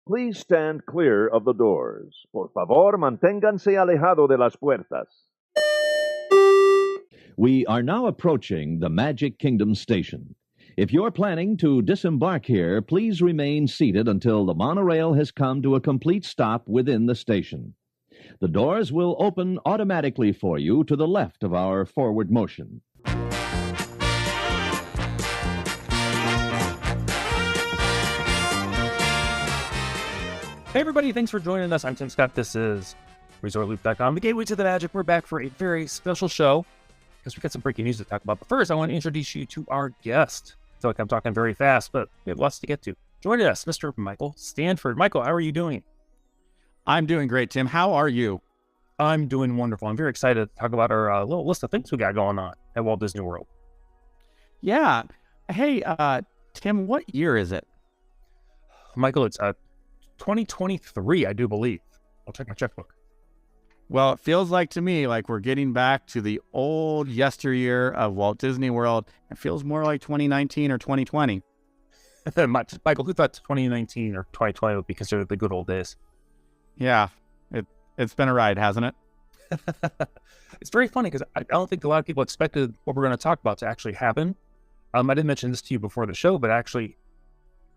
Please stand clear of the doors. Por favor, manténganse alejado de las puertas. We are now approaching the Magic Kingdom station. If you're planning to disembark here, please remain seated until the monorail has come to a complete stop within the station. The doors will open automatically for you to the left of our forward motion. Hey everybody, thanks for joining us. I'm Tim Scott. This is ResortLoop.com, the gateway to the magic. We're back for a very special show because we've got some breaking news to talk about. But first, I want to introduce you to our guest. I feel like I'm talking very fast, but we have lots to get to. Joining us, Mr. Michael Stanford. Michael, how are you doing? I'm doing great, Tim. How are you? I'm doing wonderful. I'm very excited to talk about our little list of things we got going on at Walt Disney World. Yeah. Hey, Tim, what year is it? Michael, it's 2023, I do believe. I'll check my checkbook. Well, it feels like to me like we're getting back to the old yesteryear of Walt Disney World. It feels more like 2019 or 2020. Michael, who thought 2019 or 2020 would be considered the good old days? Yeah, it's been a ride, hasn't it? It's very funny because I don't think a lot of people expected what we're going to talk about to actually happen. I didn't mention this to you before the show, but actually,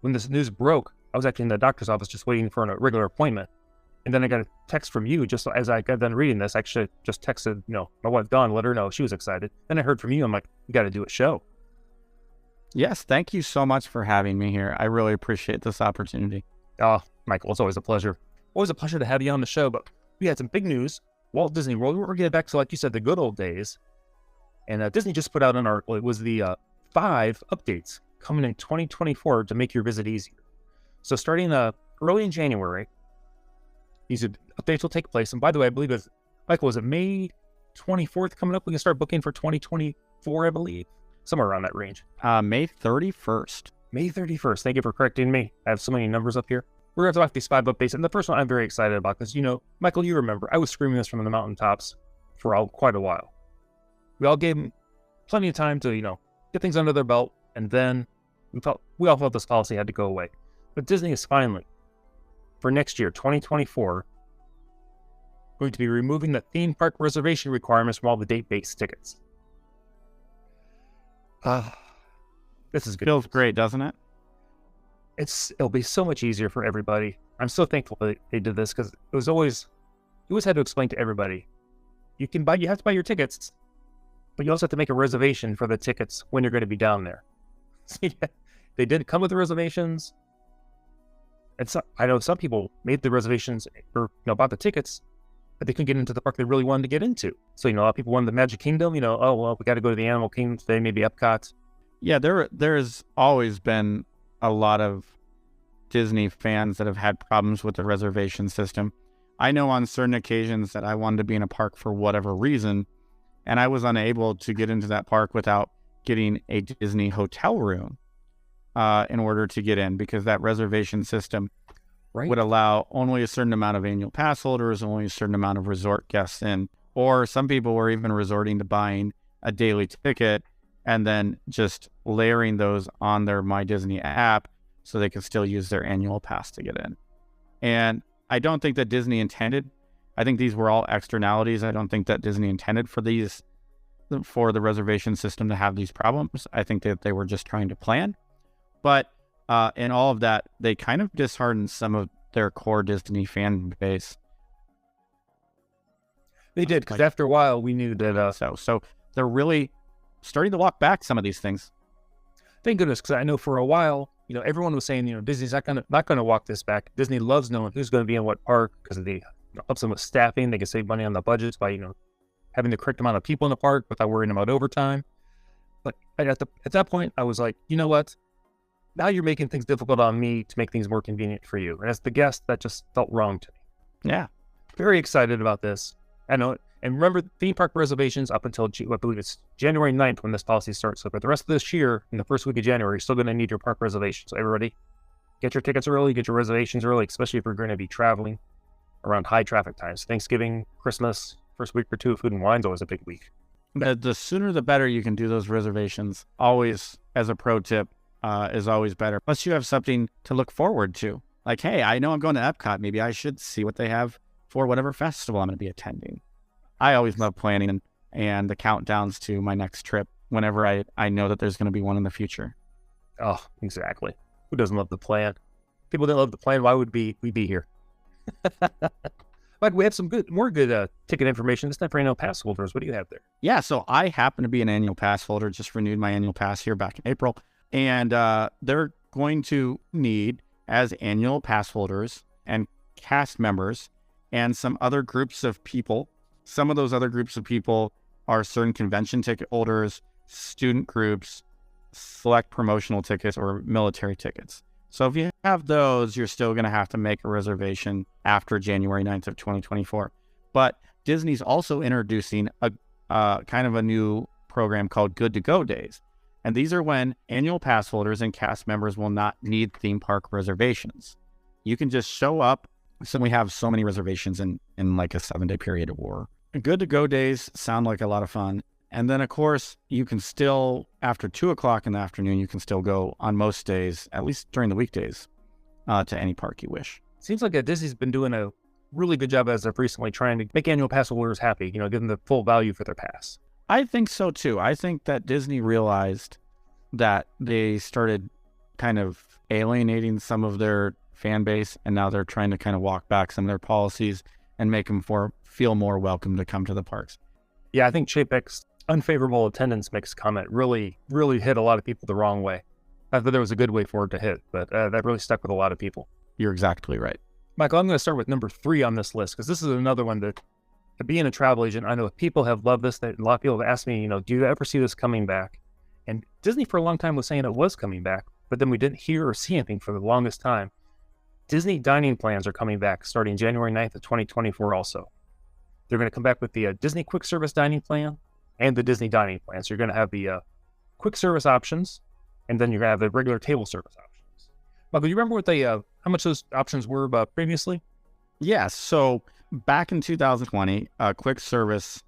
when this news broke, I was actually in the doctor's office just waiting for a regular appointment. And then I got a text from you just as I got done reading this. I actually just texted, my wife Dawn, let her know she was excited. Then I heard from you. I'm like, we got to do a show. Yes, thank you so much for having me here. I really appreciate this opportunity. Oh, Michael, it's always a pleasure. Always a pleasure to have you on the show. But we had some big news. Walt Disney World, we're getting back to, like you said, the good old days. And Disney just put out an article. It was the 5 updates coming in 2024 to make your visit easier. So starting early in January, these updates will take place. And by the way, I believe Michael, was it May 24th coming up? We can start booking for 2024, I believe. Somewhere around that range. May 31st. May 31st. Thank you for correcting me. I have so many numbers up here. We're going to talk about these 5 updates. And the first one I'm very excited about because, Michael, you remember, I was screaming this from the mountaintops for quite a while. We all gave them plenty of time to, get things under their belt. And then we all felt this policy had to go away. But Disney is finally, for next year, 2024, going to be removing the theme park reservation requirements from all the date-based tickets. This is good. Feels great, doesn't it? It'll be so much easier for everybody. I'm so thankful that they did this because you always had to explain to everybody. You have to buy your tickets, but you also have to make a reservation for the tickets when you're going to be down there. They did come with the reservations. And I know some people made the reservations or bought the tickets, but they couldn't get into the park they really wanted to get into. So, a lot of people wanted the Magic Kingdom, we got to go to the Animal Kingdom today, maybe Epcot. Yeah, there's always been a lot of Disney fans that have had problems with the reservation system. I know on certain occasions that I wanted to be in a park for whatever reason, and I was unable to get into that park without getting a Disney hotel room in order to get in, because that reservation system would allow only a certain amount of annual pass holders, only a certain amount of resort guests in, or some people were even resorting to buying a daily ticket and then just layering those on their My Disney app so they could still use their annual pass to get in. And I don't think that Disney intended, I think these were all externalities. I don't think that Disney intended for the reservation system to have these problems. I think that they were just trying to plan. But in all of that, they kind of disheartened some of their core Disney fan base. They did, because after a while, we knew that... So they're really starting to walk back some of these things. Thank goodness, because I know for a while, everyone was saying, Disney's not going to walk this back. Disney loves knowing who's going to be in what park, because they helps them with staffing. They can save money on the budgets by, having the correct amount of people in the park without worrying about overtime. But at that point, I was like, you know what? Now you're making things difficult on me to make things more convenient for you. And as the guest, that just felt wrong to me. Yeah. Very excited about this. I know. And remember, theme park reservations up until, I believe it's January 9th when this policy starts. So for the rest of this year, in the first week of January, you're still going to need your park reservation. So everybody, get your tickets early, get your reservations early, especially if you're going to be traveling around high traffic times. Thanksgiving, Christmas, first week or two of Food and Wine's always a big week. The sooner the better you can do those reservations. Always, as a pro tip, is always better. Plus, you have something to look forward to. Like, hey, I know I'm going to Epcot. Maybe I should see what they have for whatever festival I'm going to be attending. I always love planning and the countdowns to my next trip whenever I know that there's going to be one in the future. Oh, exactly. Who doesn't love the plan? People that love the plan, why would we be here? But we have some more good ticket information. This time for annual pass holders. What do you have there? Yeah, so I happen to be an annual pass holder. Just renewed my annual pass here back in April. And they're going to need, as annual pass holders and cast members and some other groups of people, some of those other groups of people are certain convention ticket holders, student groups, select promotional tickets, or military tickets. So if you have those, you're still going to have to make a reservation after January 9th of 2024. But Disney's also introducing a kind of a new program called Good to Go Days. And these are when annual pass holders and cast members will not need theme park reservations. You can just show up. So we have so many reservations in like a 7-day period of war. Good to Go Days sound like a lot of fun. And then, of course, you can still, after 2 o'clock in the afternoon, you can still go on most days, at least during the weekdays, to any park you wish. Seems like Disney's been doing a really good job as of recently trying to make annual pass holders happy, give them the full value for their pass. I think so, too. I think that Disney realized that they started kind of alienating some of their fan base, and now they're trying to kind of walk back some of their policies and make them feel more welcome to come to the parks. Yeah, I think Chapek's unfavorable attendance mix comment really hit a lot of people the wrong way. I thought there was a good way for it to hit, but that really stuck with a lot of people. You're exactly right. Michael, I'm going to start with number 3 on this list, because this is another one that, being a travel agent, I know people have loved this. That a lot of people have asked me, do you ever see this coming back? And Disney for a long time was saying it was coming back, but then we didn't hear or see anything for the longest time. Disney dining plans are coming back starting January 9th of 2024 also. They're going to come back with the Disney quick service dining plan and the Disney dining plan. So you're going to have the quick service options, and then you're going to have the regular table service options. Michael, do you remember what how much those options were previously? Yeah, so back in 2020, a quick service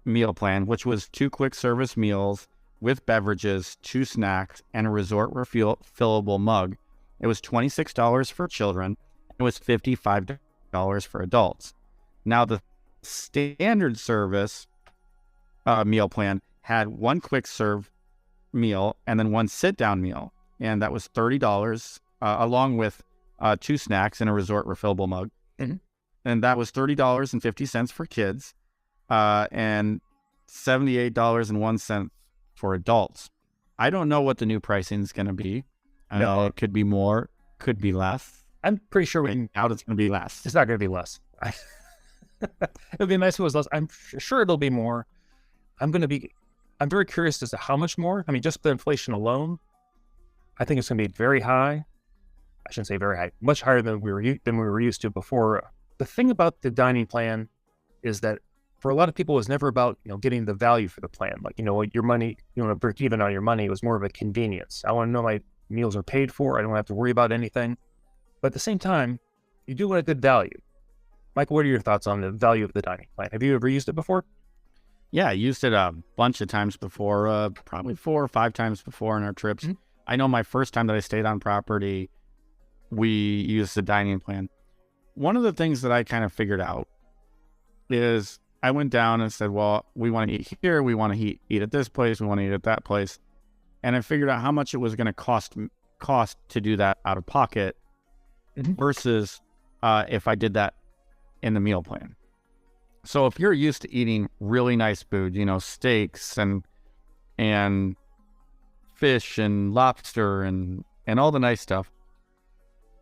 meal plan, which was 2 quick service meals with beverages, 2 snacks, and a resort refillable mug. It was $26 for children. It was $55 for adults. Now, the standard service meal plan had 1 quick serve meal and then 1 sit down meal, and that was $30 along with 2 snacks and a resort refillable mug. Mm-hmm. And that was $30.50 for kids and $78.01 for adults. I don't know what the new pricing is going to be. It could be more, could be less. I'm pretty sure out it's going to be less. It's not going to be less. It would be nice if it was less. I'm sure it'll be more. I'm very curious as to how much more. I mean, just the inflation alone, I think it's going to be very high. I shouldn't say very high, much higher than we were used to before. The thing about the dining plan is that for a lot of people, it was never about getting the value for the plan. Like your money, you want to break even on your money. It was more of a convenience. I want to know my meals are paid for. I don't have to worry about anything. But at the same time, you do want a good value. Michael, what are your thoughts on the value of the dining plan? Have you ever used it before? Yeah, I used it a bunch of times before, probably 4 or 5 times before on our trips. Mm-hmm. I know my first time that I stayed on property, we used the dining plan. One of the things that I kind of figured out is I went down and said, well, we want to eat here, we want to eat at this place, we want to eat at that place. And I figured out how much it was going to cost to do that out of pocket versus if I did that in the meal plan. So if you're used to eating really nice food, steaks and fish and lobster and all the nice stuff,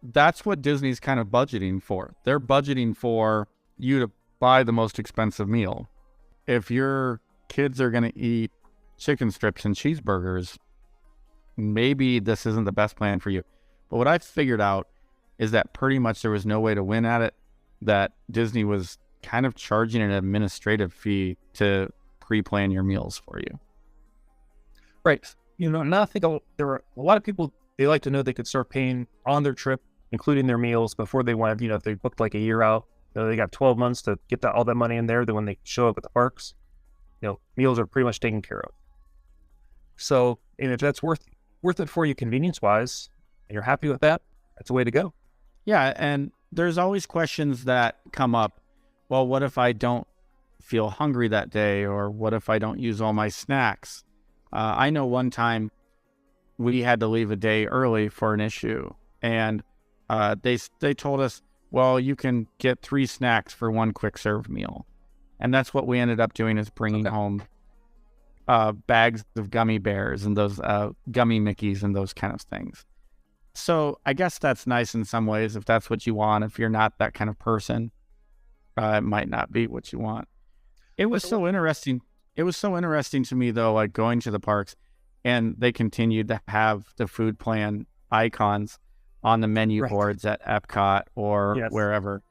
that's what Disney's kind of budgeting for. They're budgeting for you to buy the most expensive meal. If your kids are going to eat chicken strips and cheeseburgers, maybe this isn't the best plan for you. But what I figured out is that pretty much there was no way to win at it, that Disney was kind of charging an administrative fee to pre-plan your meals for you. Right. Now I think there are a lot of people, they like to know they could start paying on their trip, including their meals, before they went. If they booked like a year out, they got 12 months to get all that money in there. Then when they show up at the parks, meals are pretty much taken care of. So, and if that's worth it for you convenience-wise, and you're happy with that, that's the way to go. Yeah, and there's always questions that come up. Well, what if I don't feel hungry that day? Or what if I don't use all my snacks? I know one time we had to leave a day early for an issue. And they told us, well, you can get 3 snacks for 1 quick serve meal. And that's what we ended up doing, is bringing home bags of gummy bears and those gummy Mickeys and those kind of things. So I guess that's nice in some ways if that's what you want. If you're not that kind of person, it might not be what you want. It was so interesting. It was so interesting to me, though, like going to the parks, and they continued to have the food plan icons on the menu boards at Epcot or wherever.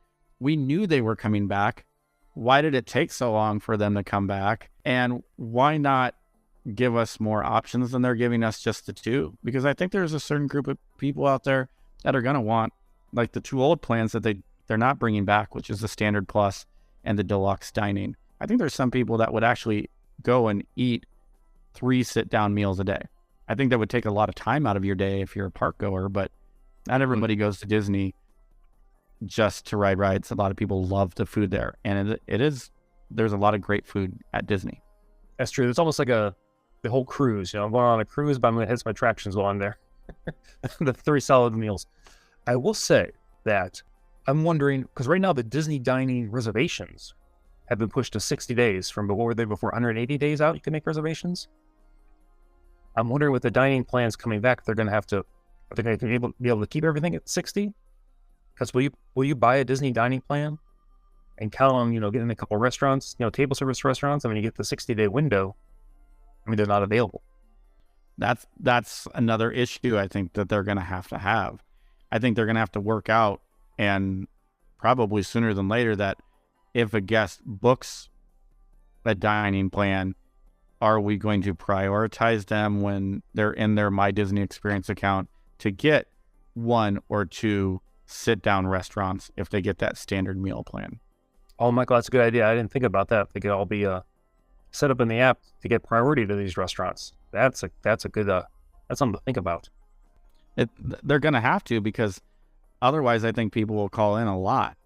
We knew they were coming back. Why did it take so long for them to come back? And why not give us more options than they're giving us just the 2? Because I think there's a certain group of people out there that are going to want like the 2 old plans that they're not bringing back, which is the Standard Plus and the Deluxe Dining. I think there's some people that would actually go and eat 3 sit-down meals a day. I think that would take a lot of time out of your day if you're a park goer, but not everybody goes to Disney just to ride rides. A lot of people love the food there, and there's a lot of great food at Disney. That's true. It's almost like the whole cruise. I'm going on a cruise, but I'm going to hit some attractions while I'm there. The 3 solid meals. I will say that I'm wondering, because right now the Disney dining reservations have been pushed to 60 days from, what were they before, 180 days out you can make reservations? I'm wondering with the dining plans coming back, they're going to have to, are they going to be able to keep everything at 60? Because will you buy a Disney dining plan and count on, getting a couple restaurants, table service restaurants? I mean, you get the 60-day window. I mean, they're not available. That's another issue I think that they're going to have. I think they're going to have to work out, and probably sooner than later, that if a guest books a dining plan, are we going to prioritize them when they're in their My Disney Experience account to get 1 or 2 sit-down restaurants if they get that standard meal plan? Oh, Michael, that's a good idea. I didn't think about that. They could all be set up in the app to get priority to these restaurants. That's a good that's something to think about. They're going to have to, because otherwise I think people will call in a lot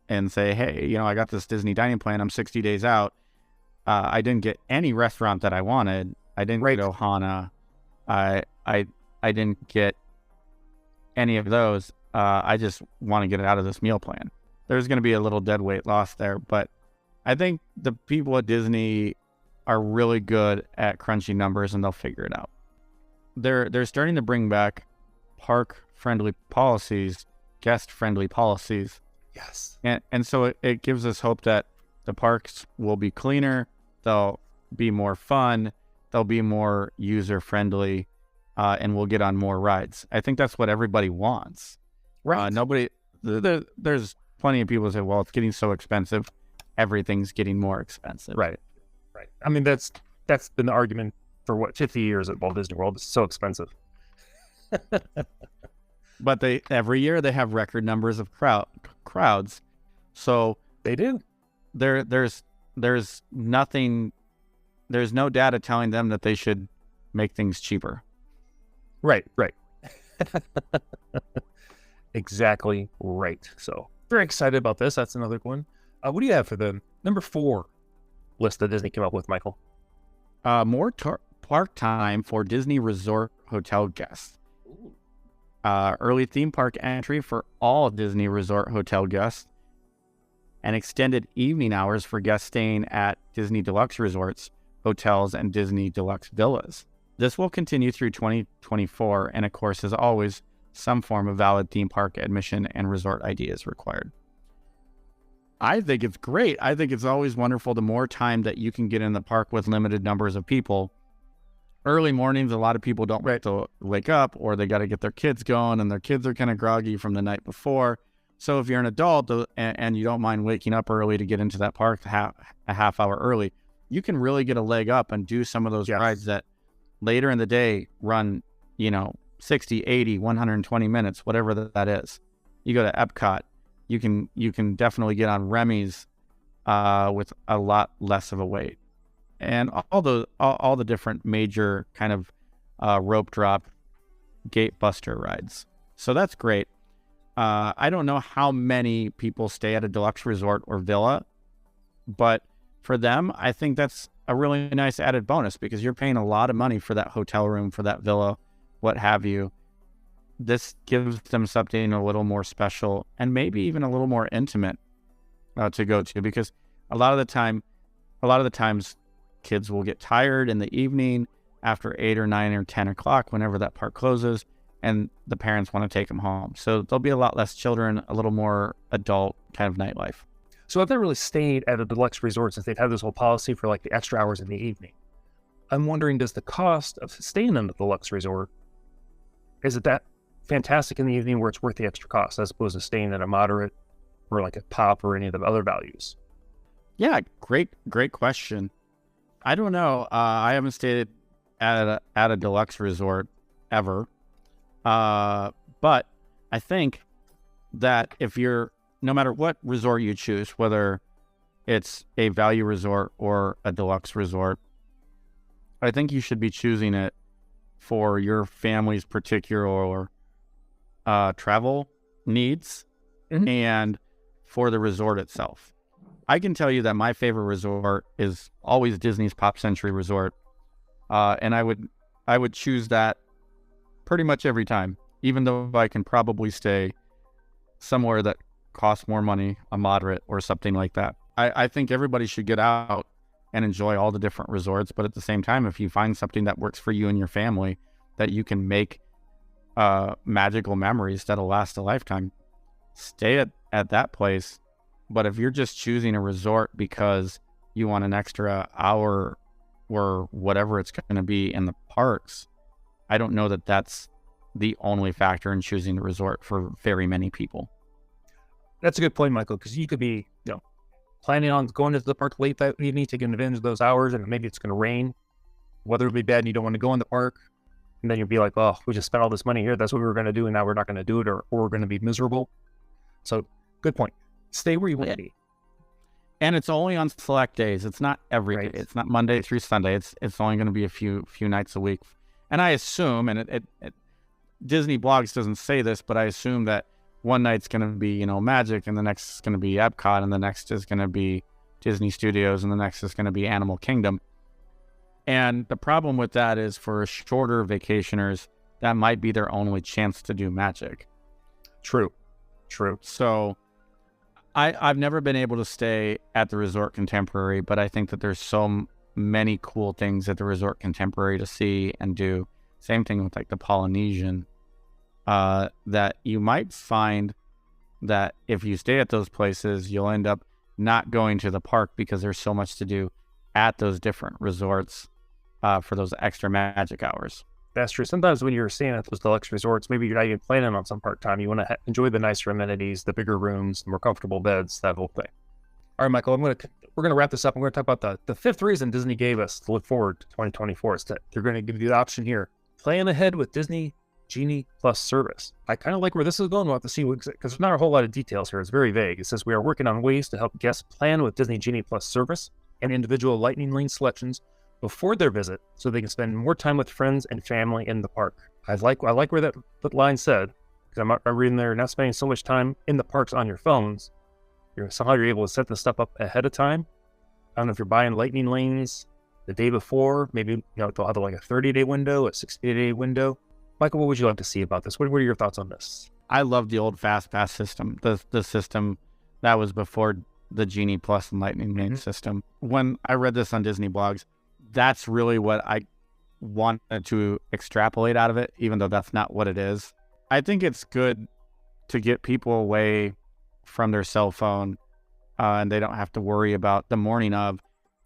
and say, hey, I got this Disney dining plan. I'm 60 days out. I didn't get any restaurant that I wanted. I didn't get Ohana. I didn't get any of those. I just want to get it out of this meal plan. There's going to be a little dead weight loss there, but I think the people at Disney are really good at crunching numbers, and they'll figure it out. They're starting to bring back park-friendly policies, guest-friendly policies. Yes. And so it gives us hope that the parks will be cleaner, they'll be more fun, they'll be more user-friendly, and we'll get on more rides. I think that's what everybody wants. Right. There's plenty of people who say, well, it's getting so expensive, everything's getting more expensive. Right. I mean, that's been the argument for 50 years at Walt Disney World. It's so expensive. But every year they have record numbers of crowds. So they do. There's nothing, there's no data telling them that they should make things cheaper. Right. Exactly right. So very excited about this. That's another one. What do you have for the number 4 list that Disney came up with, Michael? More park time for Disney Resort Hotel guests. Early theme park entry for all Disney Resort Hotel guests, and extended evening hours for guests staying at Disney Deluxe Resorts, hotels, and Disney Deluxe Villas. This will continue through 2024, and of course, as always, some form of valid theme park admission and resort ID is required. I think it's great. I think it's always wonderful the more time that you can get in the park with limited numbers of people. Early mornings, a lot of people don't like to wake up, or they got to get their kids going, and their kids are kind of groggy from the night before. So if you're an adult and you don't mind waking up early to get into that park a half hour early, you can really get a leg up and do some of those rides that later in the day run, 60, 80, 120 minutes, whatever that is. You go to Epcot, you can definitely get on Remy's with a lot less of a wait. And all the different major kind of rope drop gate buster rides. So that's great. I don't know how many people stay at a deluxe resort or villa, but for them, I think that's a really nice added bonus because you're paying a lot of money for that hotel room, for that villa, what have you. This gives them something a little more special and maybe even a little more intimate to go to, because a lot of the times kids will get tired in the evening after 8 or 9 or 10 o'clock, whenever that park closes, and the parents want to take them home. So there'll be a lot less children, a little more adult kind of nightlife. So I've never really stayed at a deluxe resort since they've had this whole policy for like the extra hours in the evening. I'm wondering, does the cost of staying in the deluxe resort, is it that fantastic in the evening where it's worth the extra cost as opposed to staying at a moderate or like a pop or any of the other values? Yeah, great question. I don't know. I haven't stayed at a deluxe resort ever. But I think that if you're, no matter what resort you choose, whether it's a value resort or a deluxe resort, I think you should be choosing it for your family's particular travel needs and for the resort itself. I can tell you that my favorite resort is always Disney's Pop Century Resort. And I would choose that pretty much every time, even though I can probably stay somewhere that costs more money, a moderate or something like that. I think everybody should get out and enjoy all the different resorts, but at the same time, if you find something that works for you and your family, that you can make magical memories that'll last a lifetime, stay at that place. But if you're just choosing a resort because you want an extra hour or whatever it's going to be in the parks, I don't know that that's the only factor in choosing the resort for very many people. That's a good point, Michael, because you could be, planning on going to the park late that evening, taking advantage of those hours, and maybe it's going to rain. Weather will be bad and you don't want to go in the park. And then you'll be like, oh, we just spent all this money here. That's what we were going to do, and now we're not going to do it, or we're going to be miserable. So, good point. Stay where you want to be. And it's only on select days. It's not every day. It's not Monday through Sunday. It's only going to be a few nights a week. And I assume, and it Disney Blogs doesn't say this, but I assume that one night's going to be, Magic, and the next is going to be Epcot, and the next is going to be Disney Studios, and the next is going to be Animal Kingdom. And the problem with that is for shorter vacationers, that might be their only chance to do Magic. True. So I've never been able to stay at the Resort Contemporary, but I think that there's so many cool things at the Resort Contemporary to see and do. Same thing with like the Polynesian, that you might find that if you stay at those places, you'll end up not going to the park because there's so much to do at those different resorts for those extra Magic hours. That's true. Sometimes when you're staying at those deluxe resorts, maybe you're not even planning on some park time. You want to enjoy the nicer amenities, the bigger rooms, the more comfortable beds, that whole thing. All right, Michael, we're going to wrap this up. I'm going to talk about the fifth reason Disney gave us to look forward to 2024. Is that they're going to give you the option here. Plan ahead with Disney Genie Plus service. I kind of like where this is going. We'll have to see, because there's not a whole lot of details here. It's very vague. It says we are working on ways to help guests plan with Disney Genie Plus service and individual lightning lane selections before their visit, so they can spend more time with friends and family in the park. I like where that line said, because I'm reading there, not spending so much time in the parks on your phones. You're able to set the stuff up ahead of time. I don't know if you're buying lightning lanes the day before. Maybe they'll have like a 30-day window, a 60-day window. Michael, what would you like to see about this? What are your thoughts on this? I love the old Fast Pass system, the system that was before the Genie Plus and Lightning Lane system. When I read this on Disney Blogs, that's really what I wanted to extrapolate out of it, even though that's not what it is. I think it's good to get people away from their cell phone, and they don't have to worry about the morning of,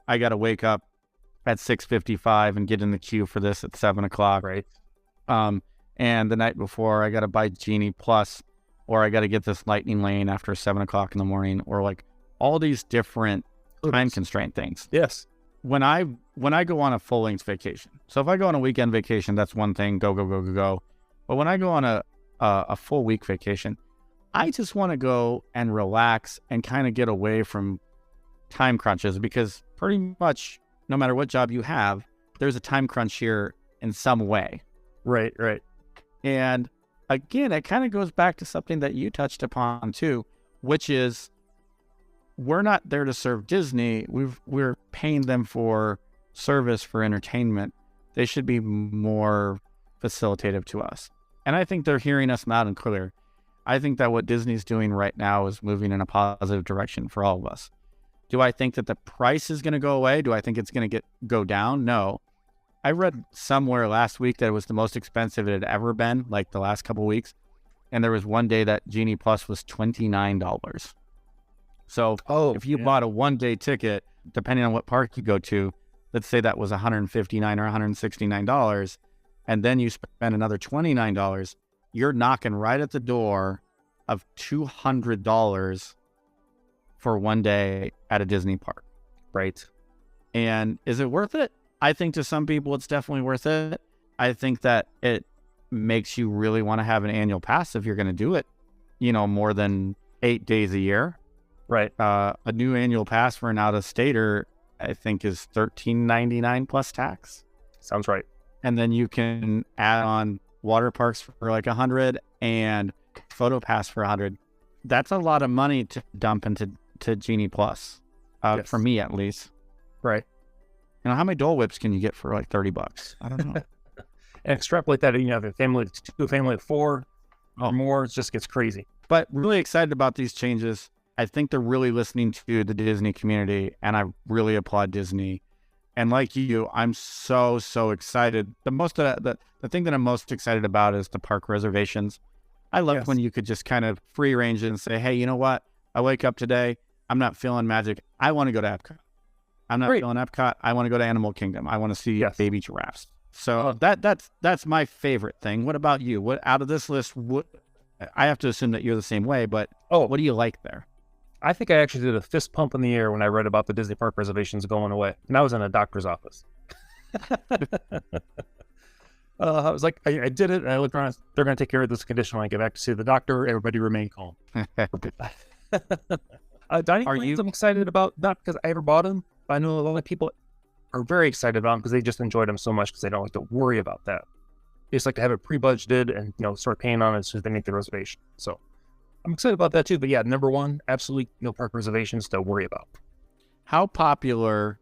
I got to wake up at 6:55 and get in the queue for this at 7 o'clock. Right. And the night before, I got to buy Genie Plus, or I got to get this Lightning Lane after 7 o'clock in the morning, or like all these different time constraint things. Yes. When I go on a full length vacation, so if I go on a weekend vacation, that's one thing, go. But when I go on a full week vacation, I just want to go and relax and kind of get away from time crunches, because pretty much no matter what job you have, there's a time crunch here in some way. Right. And again, it kind of goes back to something that you touched upon too, which is we're not there to serve Disney. We're paying them for service, for entertainment. They should be more facilitative to us. And I think they're hearing us loud and clear. I think that what Disney's doing right now is moving in a positive direction for all of us. Do I think that the price is going to go away? Do I think it's going to go down? No. I read somewhere last week that it was the most expensive it had ever been, like the last couple of weeks. And there was one day that Genie Plus was $29. So if you bought a one-day ticket, depending on what park you go to, let's say that was $159 or $169, and then you spend another $29, you're knocking right at the door of $200 for one day at a Disney park. Right. And is it worth it? I think to some people it's definitely worth it. I think that it makes you really want to have an annual pass if you're going to do it, more than 8 days a year. Right. A new annual pass for an out-of-stater, I think, is $13.99 plus tax. Sounds right. And then you can add on water parks for like $100 and photo pass for $100. That's a lot of money to dump into Genie Plus, Yes. for me at least. Right. How many Dole Whips can you get for like $30? I don't know. And extrapolate that, if a family of 4 or more, it just gets crazy. But really excited about these changes. I think they're really listening to the Disney community, and I really applaud Disney. And like you, I'm so excited. The thing that I'm most excited about is the park reservations. I loved when you could just kind of free range it and say, hey, you know what? I wake up today, I'm not feeling magic. I want to go to Epcot. I'm not feeling Epcot. I want to go to Animal Kingdom. I want to see baby giraffes. So that's my favorite thing. What about you? What out of this list? I have to assume that you're the same way, but what do you like there? I think I actually did a fist pump in the air when I read about the Disney park reservations going away. And I was in a doctor's office. I was like, I did it. And I looked around. They're going to take care of this condition when I get back to see the doctor. Everybody remain calm. Dining plans I'm excited about, not because I ever bought them, but I know a lot of people are very excited about them because they just enjoyed them so much because they don't like to worry about that. They just like to have it pre-budgeted and start paying on it as soon as they make the reservation. So I'm excited about that too. But yeah, number one, absolutely no park reservations to worry about. How popular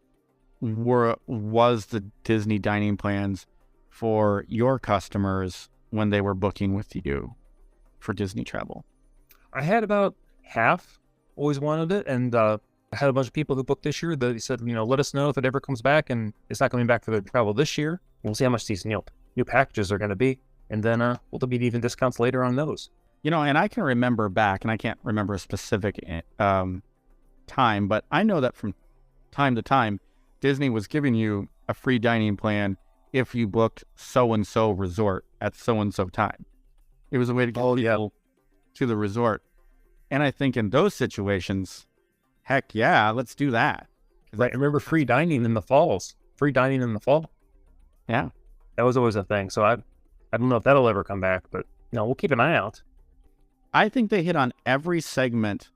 was the Disney dining plans for your customers when they were booking with you for Disney travel? I had about half always wanted it, and I had a bunch of people who booked this year that said, let us know if it ever comes back, and it's not coming back for their travel this year. We'll see how much these new packages are going to be, and then there'll be even discounts later on those. And I can remember back, and I can't remember a specific time, but I know that from time to time, Disney was giving you a free dining plan if you booked so-and-so resort at so-and-so time. It was a way to get people to the resort. And I think in those situations, heck yeah, let's do that. Right. I remember free dining in the falls. Free dining in the fall. Yeah. That was always a thing. So I don't know if that'll ever come back, but we'll keep an eye out. I think they hit on every segment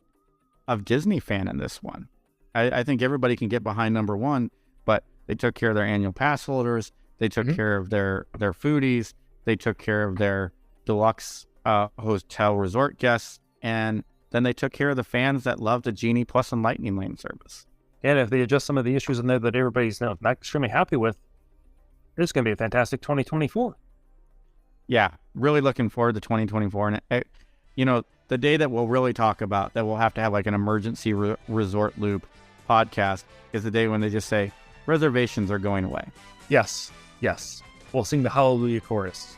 of Disney fan in this one. I think everybody can get behind number one, but they took care of their annual pass holders. They took care of their foodies. They took care of their deluxe hotel resort guests. And then they took care of the fans that love the Genie Plus and Lightning Lane service. And if they adjust some of the issues in there that everybody's not extremely happy with, it's going to be a fantastic 2024. Yeah, really looking forward to 2024. And, the day that we'll really talk about, that we'll have to have like an emergency Resort Loop podcast, is the day when they just say, reservations are going away. Yes. We'll sing the Hallelujah chorus.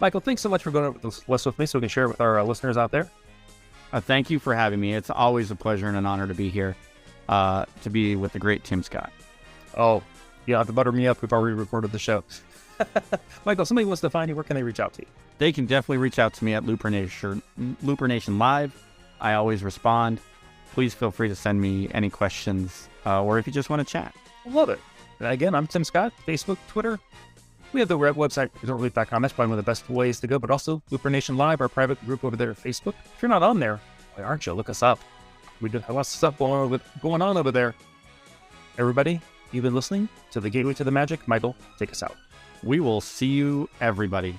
Michael, thanks so much for going over this list with me so we can share it with our listeners out there. Thank you for having me. It's always a pleasure and an honor to be here, to be with the great Tim Scott. Oh, you don't have to butter me up. We've already recorded the show. Michael, somebody wants to find you. Where can they reach out to you? They can definitely reach out to me at Looper Nation Live. I always respond. Please feel free to send me any questions, or if you just want to chat. Love it. And again, I'm Tim Scott, Facebook, Twitter. We have the website, ResortLoop.com. That's probably one of the best ways to go, but also Looper Nation Live, our private group over there at Facebook. If you're not on there, why aren't you? Look us up. We do have lots of stuff going on over there. Everybody, you've been listening to The Gateway to the Magic. Michael, take us out. We will see you, everybody.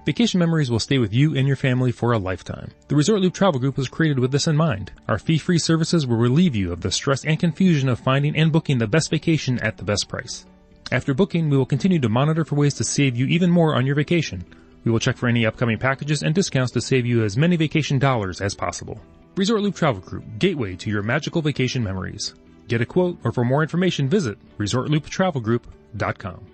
Vacation memories will stay with you and your family for a lifetime. The Resort Loop Travel Group was created with this in mind. Our fee-free services will relieve you of the stress and confusion of finding and booking the best vacation at the best price. After booking, we will continue to monitor for ways to save you even more on your vacation. We will check for any upcoming packages and discounts to save you as many vacation dollars as possible. Resort Loop Travel Group, gateway to your magical vacation memories. Get a quote, or for more information, visit ResortLoop.com.